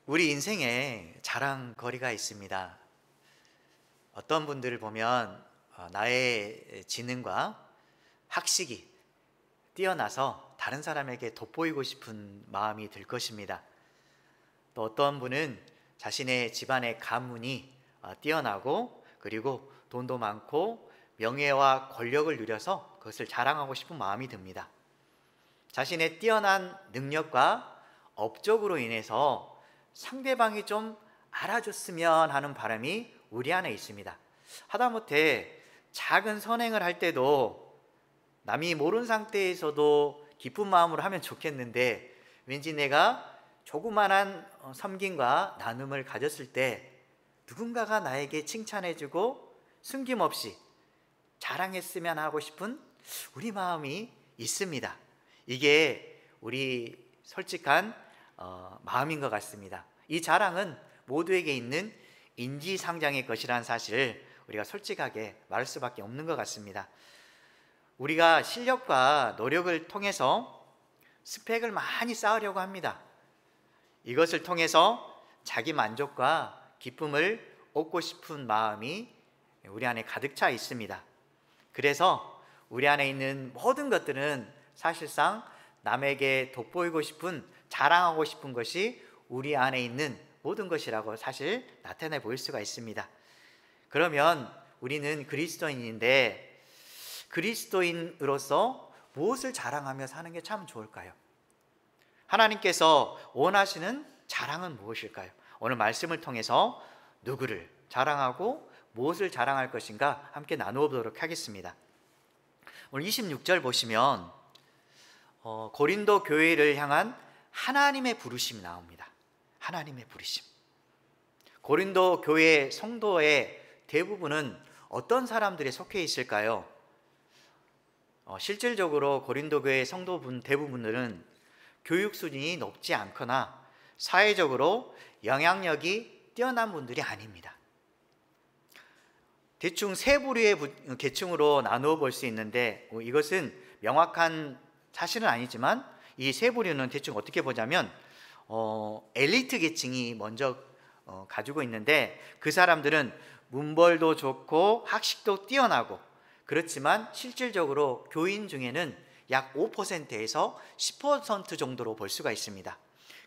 우리 인생에 자랑거리가 있습니다. 어떤 분들을 보면 나의 지능과 학식이 뛰어나서 다른 사람에게 돋보이고 싶은 마음이 들 것입니다. 또 어떤 분은 자신의 집안의 가문이 뛰어나고 그리고 돈도 많고 명예와 권력을 누려서 그것을 자랑하고 싶은 마음이 듭니다. 자신의 뛰어난 능력과 업적으로 인해서 상대방이 좀 알아줬으면 하는 바람이 우리 안에 있습니다. 하다못해 작은 선행을 할 때도 남이 모르는 상태에서도 기쁜 마음으로 하면 좋겠는데, 왠지 내가 조그만한 섬김과 나눔을 가졌을 때 누군가가 나에게 칭찬해주고 숨김없이 자랑했으면 하고 싶은 우리 마음이 있습니다. 이게 우리 솔직한 마음인 것 같습니다. 이 자랑은 모두에게 있는 인지상정의 것이라는 사실을 우리가 솔직하게 말할 수밖에 없는 것 같습니다. 우리가 실력과 노력을 통해서 스펙을 많이 쌓으려고 합니다. 이것을 통해서 자기 만족과 기쁨을 얻고 싶은 마음이 우리 안에 가득 차 있습니다. 그래서 우리 안에 있는 모든 것들은 사실상 남에게 돋보이고 싶은, 자랑하고 싶은 것이 우리 안에 있는 모든 것이라고 사실 나타내 보일 수가 있습니다. 그러면 우리는 그리스도인인데 그리스도인으로서 무엇을 자랑하며 사는 게 참 좋을까요? 하나님께서 원하시는 자랑은 무엇일까요? 오늘 말씀을 통해서 누구를 자랑하고 무엇을 자랑할 것인가 함께 나누어 보도록 하겠습니다. 오늘 26절 보시면 고린도 교회를 향한 하나님의 부르심이 나옵니다. 하나님의 부르심. 고린도 교회 성도의 대부분은 어떤 사람들에 속해 있을까요? 실질적으로 고린도 교회 성도분 대부분들은 교육 수준이 높지 않거나 사회적으로 영향력이 뛰어난 분들이 아닙니다. 대충 세 부류의 계층으로 나누어 볼 수 있는데, 이것은 명확한 사실은 아니지만 이 세 부류는 대충 어떻게 보자면 엘리트 계층이 먼저 가지고 있는데, 그 사람들은 문벌도 좋고 학식도 뛰어나고, 그렇지만 실질적으로 교인 중에는 약 5%에서 10% 정도로 볼 수가 있습니다.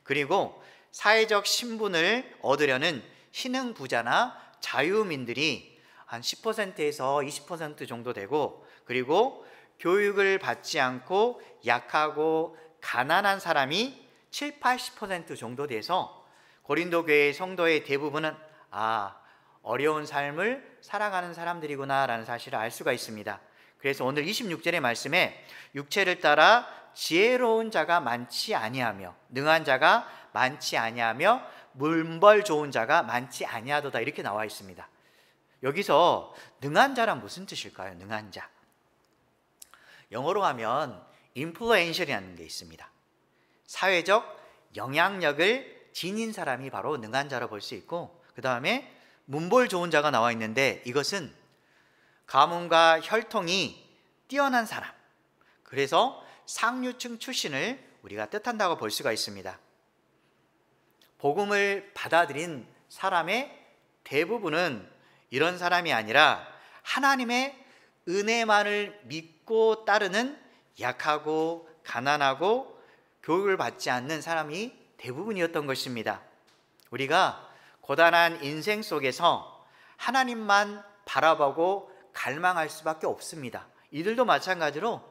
그리고 사회적 신분을 얻으려는 신흥 부자나 자유민들이 한 10%에서 20% 정도 되고, 그리고 교육을 받지 않고 약하고 가난한 사람이 7, 80% 정도 돼서 고린도 교회 성도의 대부분은 어려운 삶을 살아가는 사람들이구나 라는 사실을 알 수가 있습니다. 그래서 오늘 26절의 말씀에 육체를 따라 지혜로운 자가 많지 아니하며 능한 자가 많지 아니하며 문벌 좋은 자가 많지 아니하도다, 이렇게 나와 있습니다. 여기서 능한 자란 무슨 뜻일까요? 능한 자, 영어로 하면 인플루엔셜이라는 게 있습니다. 사회적 영향력을 지닌 사람이 바로 능한 자로 볼 수 있고, 그 다음에 문벌 좋은 자가 나와 있는데, 이것은 가문과 혈통이 뛰어난 사람, 그래서 상류층 출신을 우리가 뜻한다고 볼 수가 있습니다. 복음을 받아들인 사람의 대부분은 이런 사람이 아니라 하나님의 은혜만을 믿고 따르는 약하고 가난하고 교육을 받지 않는 사람이 대부분이었던 것입니다. 우리가 고단한 인생 속에서 하나님만 바라보고 갈망할 수밖에 없습니다. 이들도 마찬가지로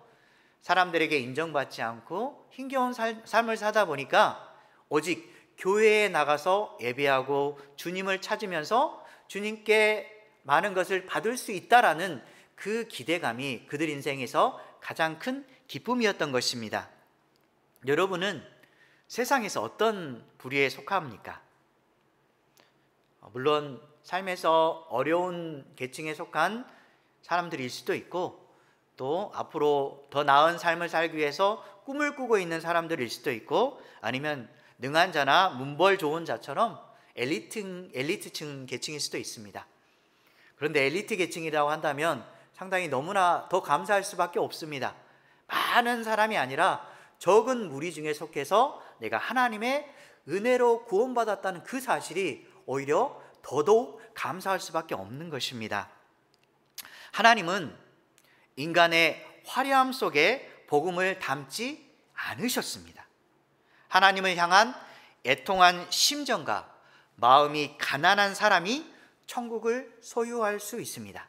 사람들에게 인정받지 않고 힘겨운 삶을 사다 보니까 오직 교회에 나가서 예배하고 주님을 찾으면서 주님께 많은 것을 받을 수 있다라는 그 기대감이 그들 인생에서 가장 큰 기쁨이었던 것입니다. 여러분은 세상에서 어떤 부류에 속합니까? 물론 삶에서 어려운 계층에 속한 사람들일 수도 있고, 또 앞으로 더 나은 삶을 살기 위해서 꿈을 꾸고 있는 사람들일 수도 있고, 아니면 능한 자나 문벌 좋은 자처럼 엘리트층 계층일 수도 있습니다. 그런데 엘리트 계층이라고 한다면 상당히 너무나 더 감사할 수밖에 없습니다. 많은 사람이 아니라 적은 무리 중에 속해서 내가 하나님의 은혜로 구원받았다는 그 사실이 오히려 더더욱 감사할 수밖에 없는 것입니다. 하나님은 인간의 화려함 속에 복음을 담지 않으셨습니다. 하나님을 향한 애통한 심정과 마음이 가난한 사람이 천국을 소유할 수 있습니다.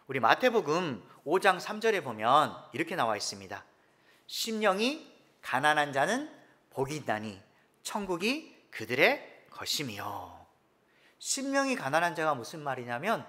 우리 마태복음 5장 3절에 보면 이렇게 나와 있습니다. 심령이 가난한 자는 복이 있나니 천국이 그들의 것이며. 심령이 가난한 자가 무슨 말이냐면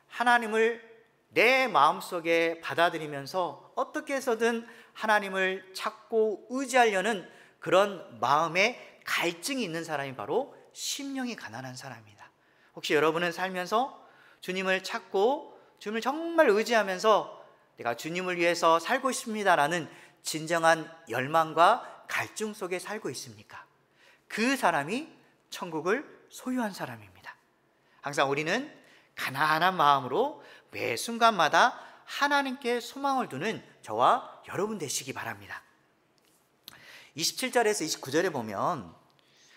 하나님을 내 마음속에 받아들이면서 어떻게 해서든 하나님을 찾고 의지하려는 그런 마음에 갈증이 있는 사람이 바로 심령이 가난한 사람입니다. 혹시 여러분은 살면서 주님을 찾고 주님을 정말 의지하면서 내가 주님을 위해서 살고 싶습니다라는 진정한 열망과 갈증 속에 살고 있습니까? 그 사람이 천국을 소유한 사람입니다. 항상 우리는 가난한 마음으로 매 순간마다 하나님께 소망을 두는 저와 여러분 되시기 바랍니다. 27절에서 29절에 보면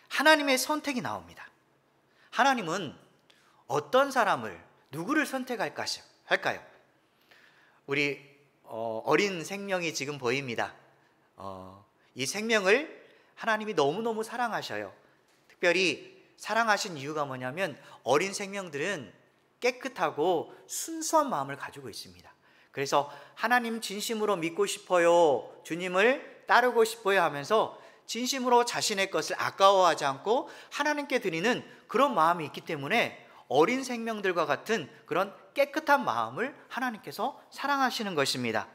하나님의 선택이 나옵니다. 하나님은 어떤 사람을, 누구를 선택할까요? 우리 어린 생명이 지금 보입니다. 이 생명을 하나님이 너무너무 사랑하셔요. 특별히 사랑하신 이유가 뭐냐면 어린 생명들은 깨끗하고 순수한 마음을 가지고 있습니다. 그래서 하나님 진심으로 믿고 싶어요, 주님을 따르고 싶어요 하면서 진심으로 자신의 것을 아까워하지 않고 하나님께 드리는 그런 마음이 있기 때문에 어린 생명들과 같은 그런 깨끗한 마음을 하나님께서 사랑하시는 것입니다.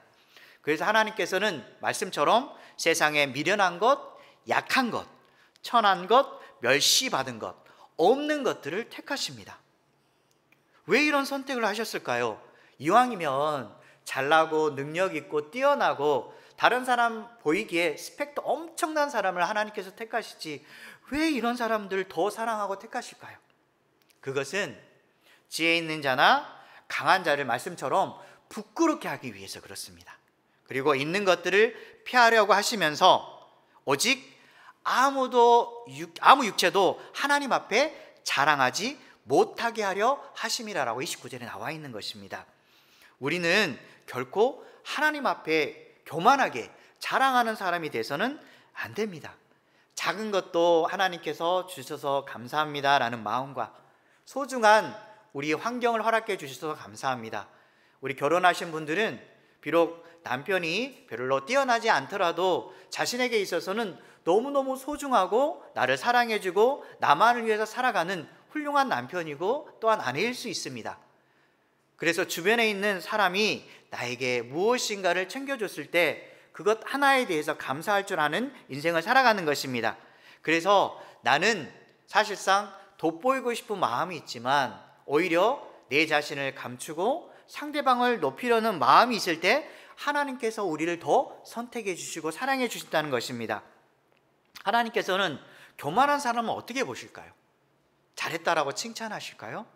그래서 하나님께서는 말씀처럼 세상에 미련한 것, 약한 것, 천한 것, 멸시받은 것, 없는 것들을 택하십니다. 왜 이런 선택을 하셨을까요? 이왕이면 잘나고 능력 있고 뛰어나고 다른 사람 보이기에 스펙도 엄청난 사람을 하나님께서 택하시지 왜 이런 사람들을 더 사랑하고 택하실까요? 그것은 지혜 있는 자나 강한 자를 말씀처럼 부끄럽게 하기 위해서 그렇습니다. 그리고 있는 것들을 피하려고 하시면서 오직 아무 육체도 하나님 앞에 자랑하지 못하게 하려 하심이라라고 29절에 나와 있는 것입니다. 우리는 결코 하나님 앞에 교만하게 자랑하는 사람이 돼서는 안 됩니다. 작은 것도 하나님께서 주셔서 감사합니다라는 마음과 소중한 우리 환경을 허락해 주셔서 감사합니다. 우리 결혼하신 분들은 비록 남편이 별로 뛰어나지 않더라도 자신에게 있어서는 너무너무 소중하고 나를 사랑해주고 나만을 위해서 살아가는 훌륭한 남편이고 또한 아내일 수 있습니다. 그래서 주변에 있는 사람이 나에게 무엇인가를 챙겨줬을 때 그것 하나에 대해서 감사할 줄 아는 인생을 살아가는 것입니다. 그래서 나는 사실상 돋보이고 싶은 마음이 있지만 오히려 내 자신을 감추고 상대방을 높이려는 마음이 있을 때 하나님께서 우리를 더 선택해 주시고 사랑해 주신다는 것입니다. 하나님께서는 교만한 사람은 어떻게 보실까요? 잘했다라고 칭찬하실까요?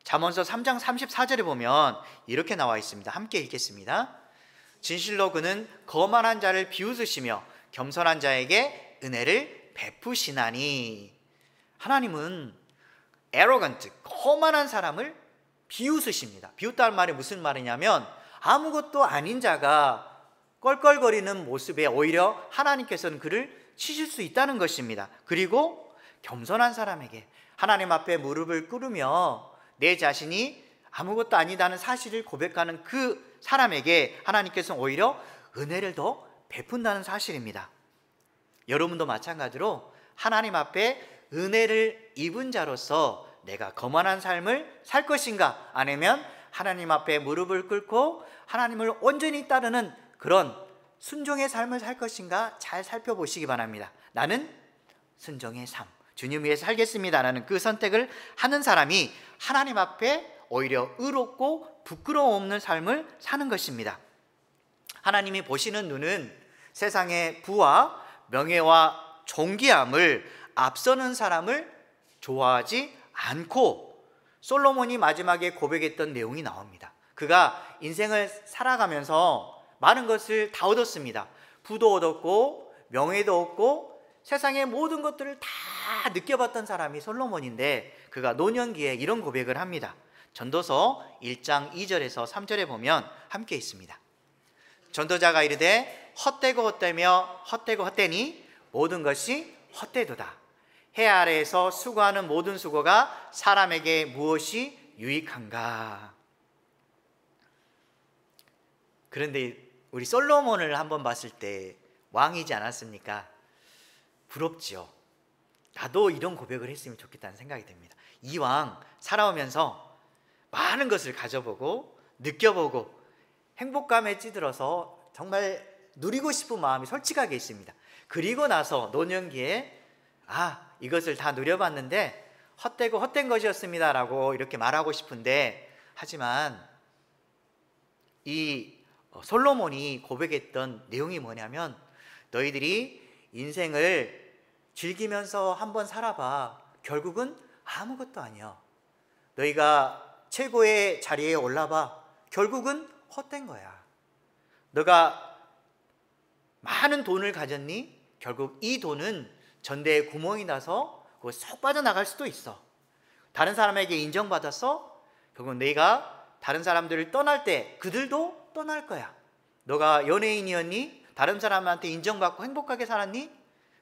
잠언서 3장 34절에 보면 이렇게 나와 있습니다. 함께 읽겠습니다. 진실로 그는 거만한 자를 비웃으시며 겸손한 자에게 은혜를 베푸시나니. 하나님은 arrogant, 거만한 사람을 비웃으십니다. 비웃다는 말이 무슨 말이냐면 아무것도 아닌 자가 껄껄거리는 모습에 오히려 하나님께서는 그를 치실 수 있다는 것입니다. 그리고 겸손한 사람에게 하나님 앞에 무릎을 꿇으며 내 자신이 아무것도 아니다는 사실을 고백하는 그 사람에게 하나님께서는 오히려 은혜를 더 베푼다는 사실입니다. 여러분도 마찬가지로 하나님 앞에 은혜를 입은 자로서 내가 거만한 삶을 살 것인가, 아니면 하나님 앞에 무릎을 꿇고 하나님을 온전히 따르는 그런 순종의 삶을 살 것인가 잘 살펴보시기 바랍니다. 나는 순종의 삶, 주님 위해서 살겠습니다라는 그 선택을 하는 사람이 하나님 앞에 오히려 의롭고 부끄러움 없는 삶을 사는 것입니다. 하나님이 보시는 눈은 세상의 부와 명예와 존귀함을 앞서는 사람을 좋아하지 않고, 솔로몬이 마지막에 고백했던 내용이 나옵니다. 그가 인생을 살아가면서 많은 것을 다 얻었습니다. 부도 얻었고 명예도 얻고 세상의 모든 것들을 다 느껴봤던 사람이 솔로몬인데 그가 노년기에 이런 고백을 합니다. 전도서 1장 2절에서 3절에 보면 함께 있습니다. 전도자가 이르되 헛되고 헛되며 헛되고 헛되니 모든 것이 헛되도다. 해 아래에서 수고하는 모든 수고가 사람에게 무엇이 유익한가. 그런데 우리 솔로몬을 한번 봤을 때 왕이지 않았습니까? 부럽지요. 나도 이런 고백을 했으면 좋겠다는 생각이 듭니다. 이 왕 살아오면서 많은 것을 가져보고 느껴보고 행복감에 찌들어서 정말 누리고 싶은 마음이 솔직하게 있습니다. 그리고 나서 노년기에 이것을 다 누려봤는데 헛되고 헛된 것이었습니다 라고 이렇게 말하고 싶은데, 하지만 이 솔로몬이 고백했던 내용이 뭐냐면, 너희들이 인생을 즐기면서 한번 살아봐. 결국은 아무것도 아니야. 너희가 최고의 자리에 올라봐. 결국은 헛된 거야. 너가 많은 돈을 가졌니? 결국 이 돈은 전대에 구멍이 나서 쏙 빠져나갈 수도 있어. 다른 사람에게 인정받았어? 결국 네가 다른 사람들을 떠날 때 그들도 떠날 거야. 너가 연예인이었니? 다른 사람한테 인정받고 행복하게 살았니?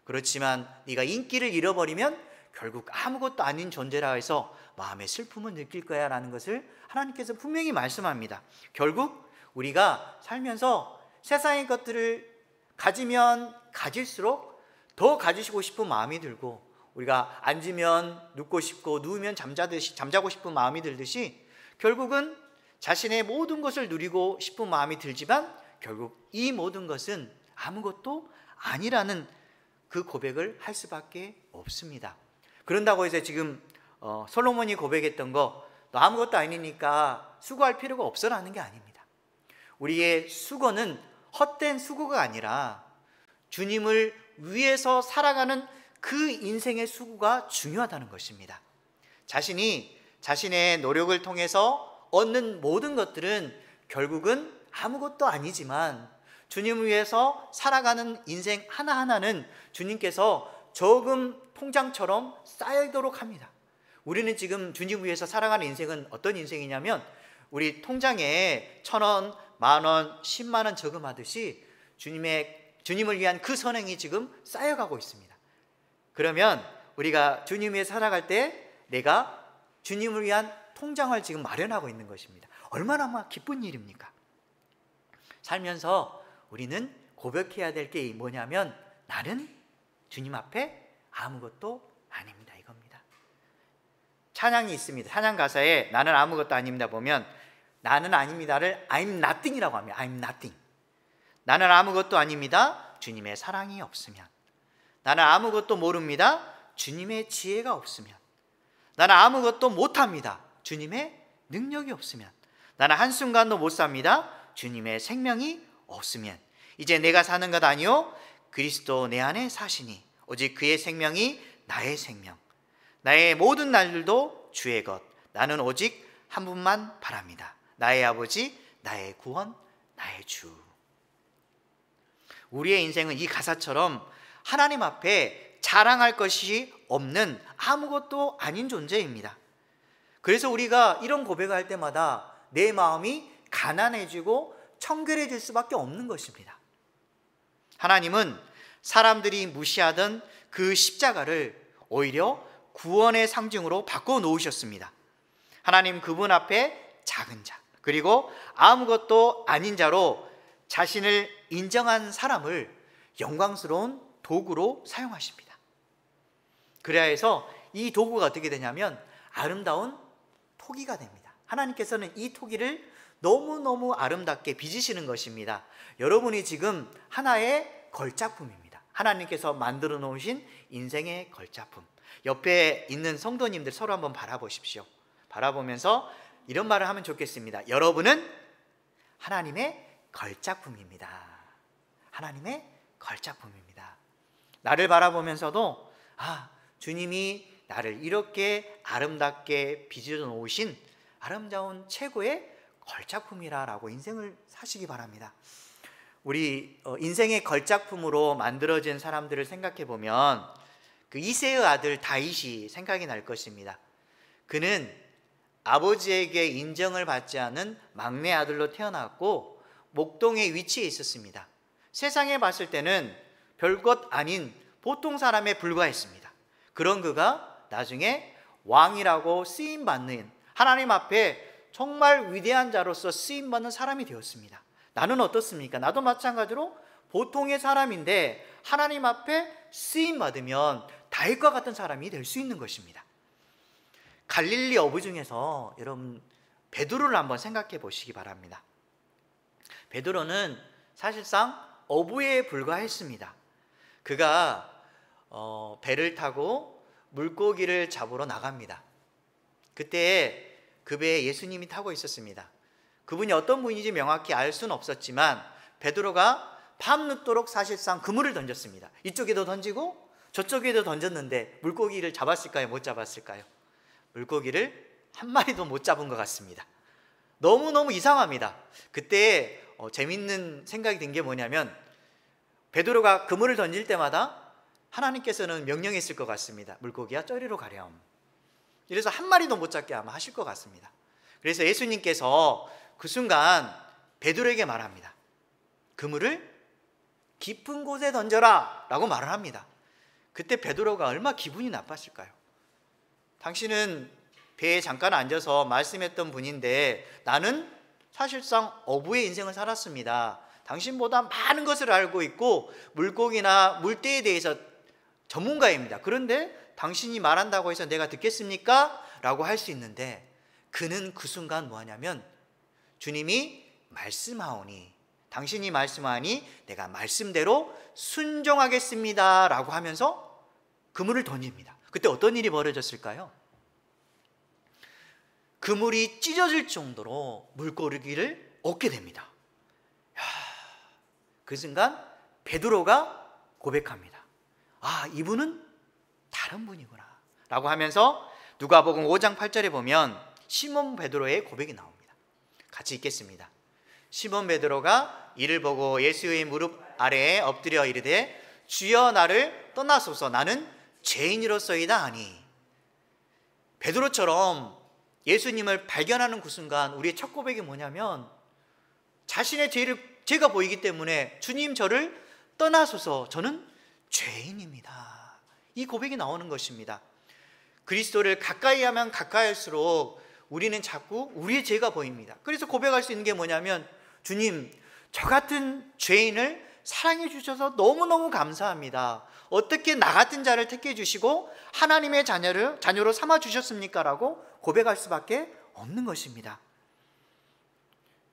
그렇지만 네가 인기를 잃어버리면 결국 아무것도 아닌 존재라 해서 마음의 슬픔을 느낄 거야 라는 것을 하나님께서 분명히 말씀합니다. 결국 우리가 살면서 세상의 것들을 가지면 가질수록 더 가지시고 싶은 마음이 들고, 우리가 앉으면 눕고 싶고 누우면 잠자고 싶은 마음이 들듯이 결국은 자신의 모든 것을 누리고 싶은 마음이 들지만 결국 이 모든 것은 아무것도 아니라는 그 고백을 할 수밖에 없습니다. 그런다고 해서 지금 솔로몬이 고백했던 거 너 아무것도 아니니까 수고할 필요가 없어라는 게 아닙니다. 우리의 수고는 헛된 수고가 아니라 주님을 위해서 살아가는 그 인생의 수고가 중요하다는 것입니다. 자신이 자신의 노력을 통해서 얻는 모든 것들은 결국은 아무것도 아니지만 주님을 위해서 살아가는 인생 하나하나는 주님께서 저금 통장처럼 쌓이도록 합니다. 우리는 지금 주님을 위해서 살아가는 인생은 어떤 인생이냐면, 우리 통장에 1,000원, 10,000원, 10만 원 저금하듯이 주님을 위한 그 선행이 지금 쌓여가고 있습니다. 그러면 우리가 주님 위해 살아갈 때 내가 주님을 위한 통장을 지금 마련하고 있는 것입니다. 얼마나 기쁜 일입니까? 살면서 우리는 고백해야 될 게 뭐냐면, 나는 주님 앞에 아무것도 아닙니다, 이겁니다. 찬양이 있습니다. 찬양 가사에 나는 아무것도 아닙니다 보면 나는 아닙니다를 I'm nothing이라고 합니다. I'm nothing. 나는 아무것도 아닙니다. 주님의 사랑이 없으면. 나는 아무것도 모릅니다. 주님의 지혜가 없으면. 나는 아무것도 못합니다. 주님의 능력이 없으면. 나는 한순간도 못 삽니다. 주님의 생명이 없으면. 이제 내가 사는 것 아니요 그리스도 내 안에 사시니 오직 그의 생명이 나의 생명. 나의 모든 날들도 주의 것. 나는 오직 한 분만 바랍니다. 나의 아버지, 나의 구원, 나의 주. 우리의 인생은 이 가사처럼 하나님 앞에 자랑할 것이 없는 아무것도 아닌 존재입니다. 그래서 우리가 이런 고백을 할 때마다 내 마음이 가난해지고 청결해질 수밖에 없는 것입니다. 하나님은 사람들이 무시하던 그 십자가를 오히려 구원의 상징으로 바꿔 놓으셨습니다. 하나님 그분 앞에 작은 자, 그리고 아무것도 아닌 자로 자신을 인정한 사람을 영광스러운 도구로 사용하십니다. 그래야 해서 이 도구가 어떻게 되냐면 아름다운 토기가 됩니다. 하나님께서는 이 토기를 너무너무 아름답게 빚으시는 것입니다. 여러분이 지금 하나의 걸작품입니다. 하나님께서 만들어 놓으신 인생의 걸작품. 옆에 있는 성도님들 서로 한번 바라보십시오. 바라보면서 이런 말을 하면 좋겠습니다. 여러분은 하나님의 걸작품입니다. 하나님의 걸작품입니다. 나를 바라보면서도 주님이 나를 이렇게 아름답게 빚어 놓으신 아름다운 최고의 걸작품이라고 인생을 사시기 바랍니다. 우리 인생의 걸작품으로 만들어진 사람들을 생각해 보면 그 이새의 아들 다윗이 생각이 날 것입니다. 그는 아버지에게 인정을 받지 않은 막내 아들로 태어났고 목동의 위치에 있었습니다. 세상에 봤을 때는 별것 아닌 보통 사람에 불과했습니다. 그런 그가 나중에 왕이라고 쓰임받는, 하나님 앞에 정말 위대한 자로서 쓰임받는 사람이 되었습니다. 나는 어떻습니까? 나도 마찬가지로 보통의 사람인데 하나님 앞에 쓰임받으면 다윗과 같은 사람이 될 수 있는 것입니다. 갈릴리 어부 중에서 여러분 베드로를 한번 생각해 보시기 바랍니다. 베드로는 사실상 어부에 불과했습니다. 그가 배를 타고 물고기를 잡으러 나갑니다. 그때 그 배에 예수님이 타고 있었습니다. 그분이 어떤 분인지 명확히 알 수는 없었지만 베드로가 밤늦도록 사실상 그물을 던졌습니다. 이쪽에도 던지고 저쪽에도 던졌는데 물고기를 잡았을까요? 못 잡았을까요? 물고기를 한 마리도 못 잡은 것 같습니다. 너무너무 이상합니다. 그때 재밌는 생각이 든 게 뭐냐면 베드로가 그물을 던질 때마다 하나님께서는 명령했을 것 같습니다. 물고기야 저리로 가렴. 이래서 한 마리도 못 잡게 아마 하실 것 같습니다. 그래서 예수님께서 그 순간 베드로에게 말합니다. 그물을 깊은 곳에 던져라 라고 말을 합니다. 그때 베드로가 얼마나 기분이 나빴을까요? 당신은 배에 잠깐 앉아서 말씀했던 분인데 나는 사실상 어부의 인생을 살았습니다. 당신보다 많은 것을 알고 있고 물고기나 물때에 대해서 전문가입니다. 그런데 당신이 말한다고 해서 내가 듣겠습니까? 라고 할 수 있는데 그는 그 순간 뭐하냐면 주님이 말씀하오니, 당신이 말씀하니 내가 말씀대로 순종하겠습니다 라고 하면서 그물을 던집니다. 그때 어떤 일이 벌어졌을까요? 그물이 찢어질 정도로 물고기를 얻게 됩니다. 그 순간 베드로가 고백합니다. 아, 이분은 다른 분이구나 라고 하면서 누가복음 5장 8절에 보면 시몬 베드로의 고백이 나옵니다. 같이 읽겠습니다. 시몬 베드로가 이를 보고 예수의 무릎 아래에 엎드려 이르되 주여 나를 떠나소서 나는 죄인이로소이다 하니. 베드로처럼 예수님을 발견하는 그 순간 우리의 첫 고백이 뭐냐면 자신의 죄가 보이기 때문에 주님 저를 떠나소서 저는 죄인입니다. 이 고백이 나오는 것입니다. 그리스도를 가까이 하면 가까이 할수록 우리는 자꾸 우리의 죄가 보입니다. 그래서 고백할 수 있는 게 뭐냐면 주님 저 같은 죄인을 사랑해 주셔서 너무너무 감사합니다. 어떻게 나 같은 자를 택해 주시고 하나님의 자녀로 삼아 주셨습니까? 라고 고백할 수밖에 없는 것입니다.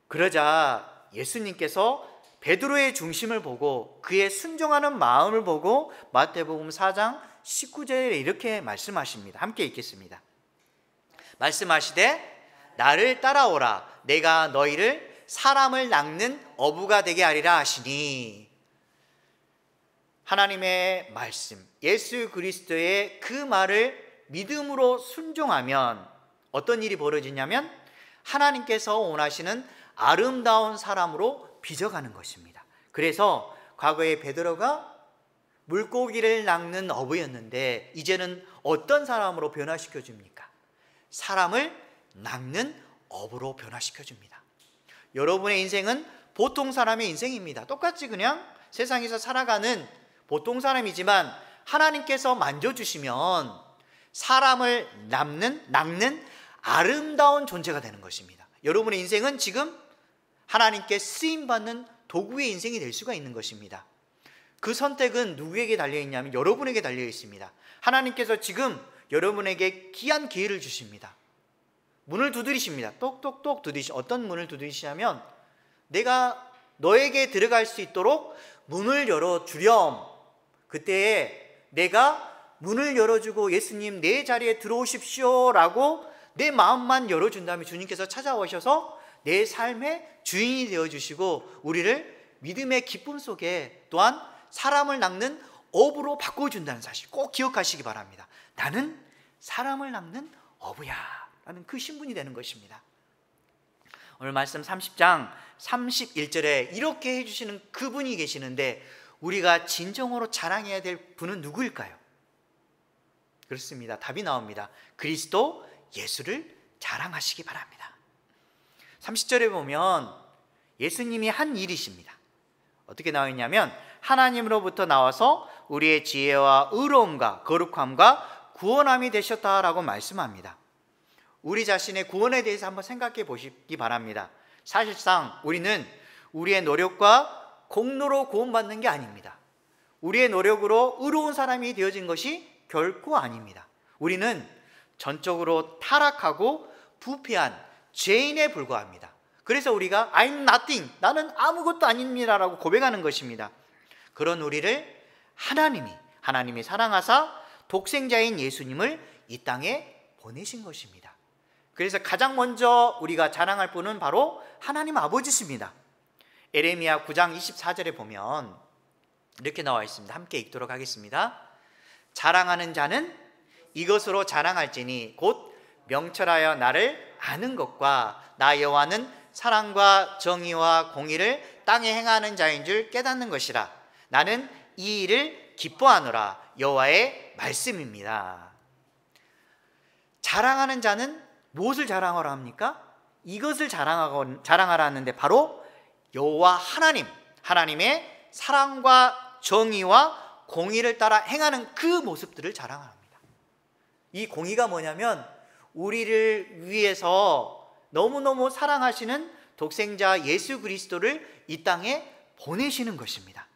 그러자 예수님께서 베드로의 중심을 보고 그의 순종하는 마음을 보고 마태복음 4장 19절에 이렇게 말씀하십니다. 함께 읽겠습니다. 말씀하시되 나를 따라오라 내가 너희를 사람을 낚는 어부가 되게 하리라 하시니. 하나님의 말씀 예수 그리스도의 그 말을 믿음으로 순종하면 어떤 일이 벌어지냐면 하나님께서 원하시는 아름다운 사람으로 빚어가는 것입니다. 그래서 과거에 베드로가 물고기를 낚는 어부였는데 이제는 어떤 사람으로 변화시켜 줍니까? 사람을 낚는 어부로 변화시켜 줍니다. 여러분의 인생은 보통 사람의 인생입니다. 똑같이 그냥 세상에서 살아가는 보통 사람이지만 하나님께서 만져주시면 사람을 낚는 아름다운 존재가 되는 것입니다. 여러분의 인생은 지금 하나님께 쓰임받는 도구의 인생이 될 수가 있는 것입니다. 그 선택은 누구에게 달려있냐면 여러분에게 달려있습니다. 하나님께서 지금 여러분에게 귀한 기회를 주십니다. 문을 두드리십니다. 똑똑똑 어떤 문을 두드리시냐면 내가 너에게 들어갈 수 있도록 문을 열어주렴. 그때에 내가 문을 열어주고 예수님 내 자리에 들어오십시오 라고 내 마음만 열어준다면 주님께서 찾아오셔서 내 삶의 주인이 되어주시고 우리를 믿음의 기쁨 속에 또한 사람을 낚는 어부로 바꿔준다는 사실 꼭 기억하시기 바랍니다. 나는 사람을 낚는 어부야 라는 그 신분이 되는 것입니다. 오늘 말씀 30장 31절에 이렇게 해주시는 그분이 계시는데 우리가 진정으로 자랑해야 될 분은 누구일까요? 그렇습니다. 답이 나옵니다. 그리스도 예수를 자랑하시기 바랍니다. 30절에 보면 예수님이 한 일이십니다. 어떻게 나와 있냐면 하나님으로부터 나와서 우리의 지혜와 의로움과 거룩함과 구원함이 되셨다라고 말씀합니다. 우리 자신의 구원에 대해서 한번 생각해 보시기 바랍니다. 사실상 우리는 우리의 노력과 공로로 구원받는 게 아닙니다. 우리의 노력으로 의로운 사람이 되어진 것이 결코 아닙니다. 우리는 전적으로 타락하고 부패한 죄인에 불과합니다. 그래서 우리가 I'm nothing, 나는 아무것도 아닙니다 라고 고백하는 것입니다. 그런 우리를 하나님이 사랑하사 독생자인 예수님을 이 땅에 보내신 것입니다. 그래서 가장 먼저 우리가 자랑할 분은 바로 하나님 아버지십니다. 에레미야 9장 24절에 보면 이렇게 나와 있습니다. 함께 읽도록 하겠습니다. 자랑하는 자는 이것으로 자랑할지니 곧 명철하여 나를 아는 것과 나 여호와는 사랑과 정의와 공의를 땅에 행하는 자인 줄 깨닫는 것이라. 나는 이 일을 기뻐하노라. 여호와의 말씀입니다. 자랑하는 자는 무엇을 자랑하라 합니까? 이것을 자랑하라 하는데 바로 여호와 하나님의 사랑과 정의와 공의를 따라 행하는 그 모습들을 자랑합니다. 이 공의가 뭐냐면 우리를 위해서 너무너무 사랑하시는 독생자 예수 그리스도를 이 땅에 보내시는 것입니다.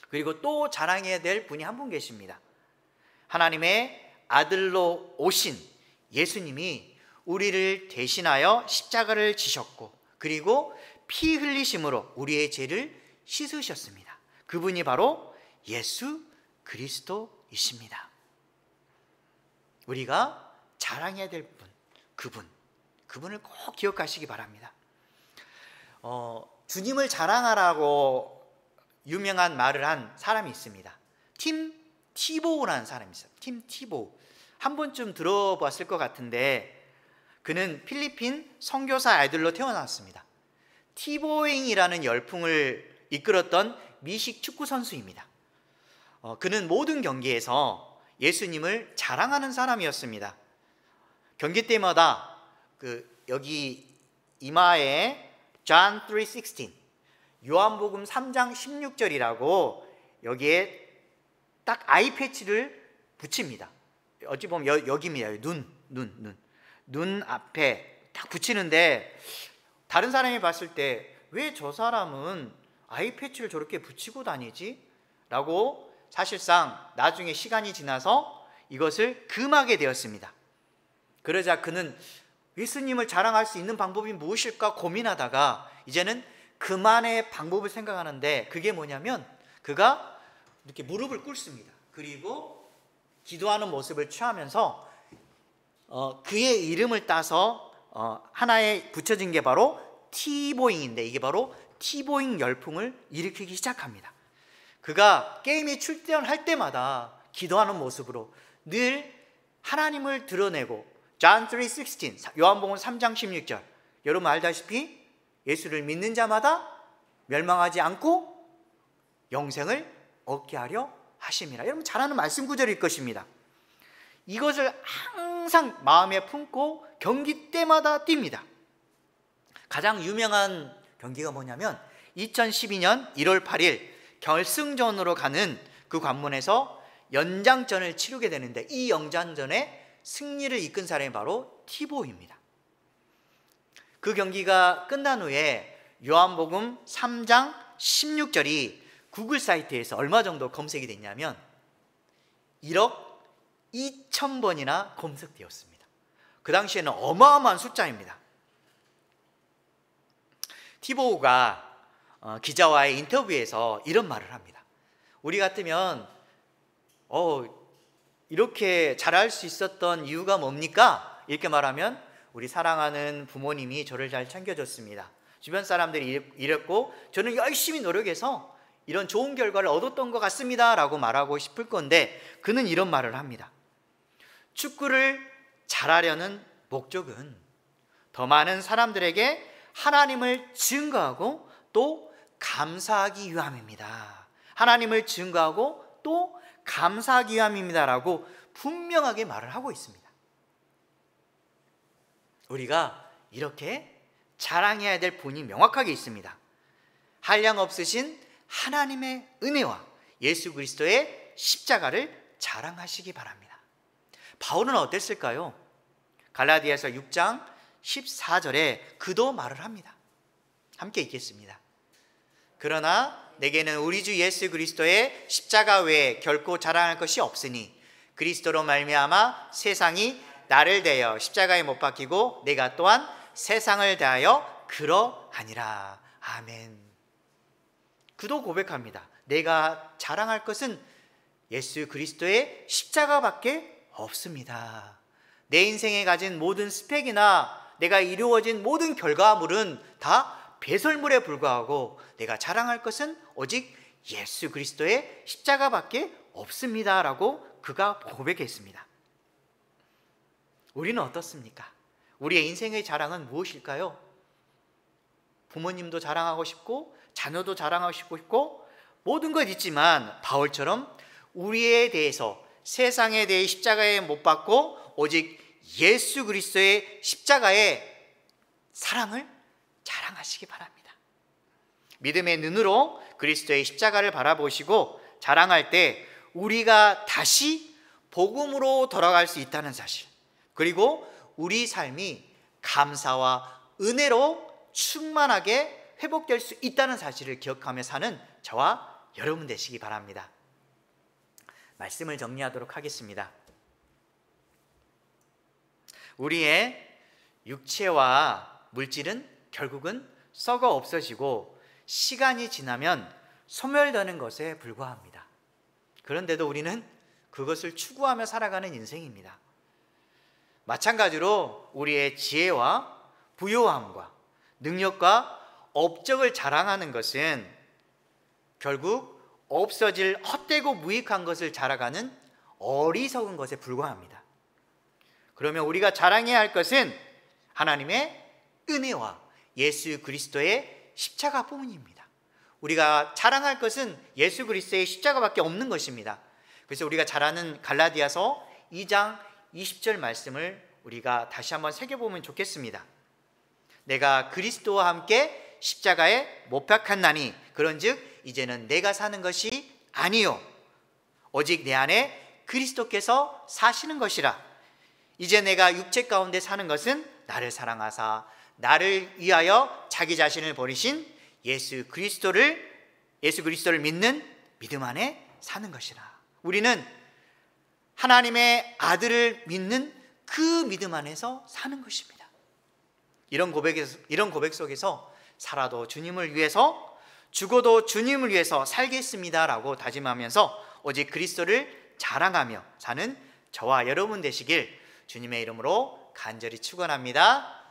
그리고 또 자랑해야 될 분이 한 분 계십니다. 하나님의 아들로 오신 예수님이 우리를 대신하여 십자가를 지셨고 그리고 피 흘리심으로 우리의 죄를 씻으셨습니다. 그분이 바로 예수 그리스도이십니다. 우리가 자랑해야 될 분, 그분을 꼭 기억하시기 바랍니다. 주님을 자랑하라고 유명한 말을 한 사람이 있습니다. 팀 티보우라는 사람이 있어요. 팀 티보우. 한 번쯤 들어봤을 것 같은데 그는 필리핀 선교사 아들로 태어났습니다. 티보잉이라는 열풍을 이끌었던 미식 축구 선수입니다. 그는 모든 경기에서 예수님을 자랑하는 사람이었습니다. 경기 때마다 여기 이마에 John 3:16 요한복음 3장 16절이라고 여기에 딱 아이 패치를 붙입니다. 어찌 보면 여기입니다. 눈 앞에 딱 붙이는데 다른 사람이 봤을 때 왜 저 사람은 아이 패치를 저렇게 붙이고 다니지? 라고 사실상 나중에 시간이 지나서 이것을 금하게 되었습니다. 그러자 그는 예수님을 자랑할 수 있는 방법이 무엇일까 고민하다가 이제는 그만의 방법을 생각하는데 그게 뭐냐면 그가 이렇게 무릎을 꿇습니다. 그리고 기도하는 모습을 취하면서 그의 이름을 따서 하나에 붙여진 게 바로 티보잉인데 이게 바로 티보잉 열풍을 일으키기 시작합니다. 그가 게임에 출전할 때마다 기도하는 모습으로 늘 하나님을 드러내고 John 3:16 요한복음 3장 16절 여러분 알다시피 예수를 믿는 자마다 멸망하지 않고 영생을 얻게 하려 하심이라. 여러분 잘 아는 말씀 구절일 것입니다. 이것을 항상 마음에 품고 경기 때마다 뜁니다. 가장 유명한 경기가 뭐냐면 2012년 1월 8일 결승전으로 가는 그 관문에서 연장전을 치르게 되는데 이 연장전에 승리를 이끈 사람이 바로 티보입니다. 그 경기가 끝난 후에 요한복음 3장 16절이 구글 사이트에서 얼마 정도 검색이 됐냐면 1억 2,000번이나 검색되었습니다. 그 당시에는 어마어마한 숫자입니다. 티보우가 기자와의 인터뷰에서 이런 말을 합니다. 우리 같으면 이렇게 잘할 수 있었던 이유가 뭡니까? 이렇게 말하면 우리 사랑하는 부모님이 저를 잘 챙겨줬습니다. 주변 사람들이 이랬고 저는 열심히 노력해서 이런 좋은 결과를 얻었던 것 같습니다 라고 말하고 싶을 건데 그는 이런 말을 합니다. 축구를 잘하려는 목적은 더 많은 사람들에게 하나님을 증거하고 또 감사하기 위함입니다. 하나님을 증거하고 또 감사하기 위함입니다라고 분명하게 말을 하고 있습니다. 우리가 이렇게 자랑해야 될 본이 명확하게 있습니다. 한량없으신 하나님의 은혜와 예수 그리스도의 십자가를 자랑하시기 바랍니다. 바울은 어땠을까요? 갈라디아서 6장 14절에 그도 말을 합니다. 함께 읽겠습니다. 그러나 내게는 우리 주 예수 그리스도의 십자가 외에 결코 자랑할 것이 없으니 그리스도로 말미암아 세상이 나를 대하여 십자가에 못 박히고 내가 또한 세상을 대하여 그러하니라. 아멘. 그도 고백합니다. 내가 자랑할 것은 예수 그리스도의 십자가밖에 없습니다. 내 인생에 가진 모든 스펙이나 내가 이루어진 모든 결과물은 다 배설물에 불과하고 내가 자랑할 것은 오직 예수 그리스도의 십자가밖에 없습니다 라고 그가 고백했습니다. 우리는 어떻습니까? 우리의 인생의 자랑은 무엇일까요? 부모님도 자랑하고 싶고 자녀도 자랑하고 싶고 모든 것 있지만 바울처럼 우리에 대해서 세상에 대해 십자가에 못 박고 오직 예수 그리스도의 십자가의 사랑을 자랑하시기 바랍니다. 믿음의 눈으로 그리스도의 십자가를 바라보시고 자랑할 때 우리가 다시 복음으로 돌아갈 수 있다는 사실, 그리고 우리 삶이 감사와 은혜로 충만하게 회복될 수 있다는 사실을 기억하며 사는 저와 여러분 되시기 바랍니다. 말씀을 정리하도록 하겠습니다. 우리의 육체와 물질은 결국은 썩어 없어지고 시간이 지나면 소멸되는 것에 불과합니다. 그런데도 우리는 그것을 추구하며 살아가는 인생입니다. 마찬가지로 우리의 지혜와 부요함과 능력과 업적을 자랑하는 것은 결국 없어질 헛되고 무익한 것을 자랑하는 어리석은 것에 불과합니다. 그러면 우리가 자랑해야 할 것은 하나님의 은혜와 예수 그리스도의 십자가뿐입니다. 우리가 자랑할 것은 예수 그리스도의 십자가밖에 없는 것입니다. 그래서 우리가 잘 아는 갈라디아서 2장 20절 말씀을 우리가 다시 한번 새겨보면 좋겠습니다. 내가 그리스도와 함께 십자가에 못 박혔나니 그런즉 이제는 내가 사는 것이 아니요 오직 내 안에 그리스도께서 사시는 것이라. 이제 내가 육체 가운데 사는 것은 나를 사랑하사 나를 위하여 자기 자신을 버리신 예수 그리스도를 믿는 믿음 안에 사는 것이라. 우리는 하나님의 아들을 믿는 그 믿음 안에서 사는 것입니다. 이런 고백 속에서 살아도 주님을 위해서, 죽어도 주님을 위해서 살겠습니다라고 다짐하면서 오직 그리스도를 자랑하며 사는 저와 여러분 되시길 주님의 이름으로 간절히 축원합니다.